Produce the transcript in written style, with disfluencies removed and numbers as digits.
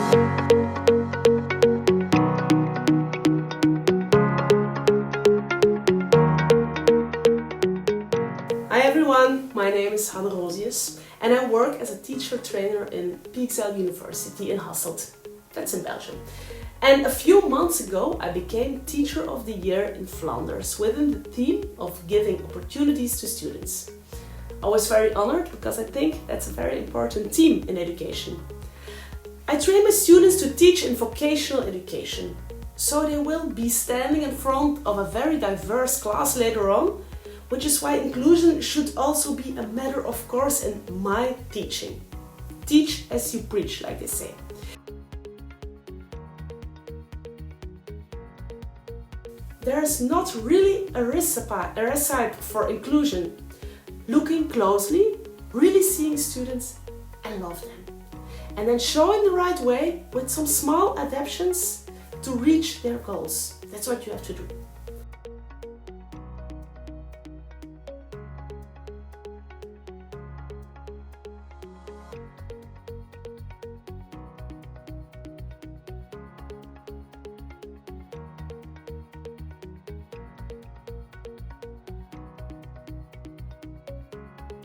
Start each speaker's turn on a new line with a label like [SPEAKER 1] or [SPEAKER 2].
[SPEAKER 1] Hi everyone, my name is Hanne Rosius and I work as a teacher trainer in PXL University in Hasselt, that's in Belgium. And a few months ago I became Teacher of the Year in Flanders within the theme of giving opportunities to students. I was very honored because I think that's a very important theme in education. I train my students to teach in vocational education, so they will be standing in front of a very diverse class later on, which is why inclusion should also be a matter of course in my teaching. Teach as you preach, like they say. There's not really a recipe for inclusion. Looking closely, really seeing students and love them. And then showing the right way with some small adaptations to reach their goals. That's what you have to do.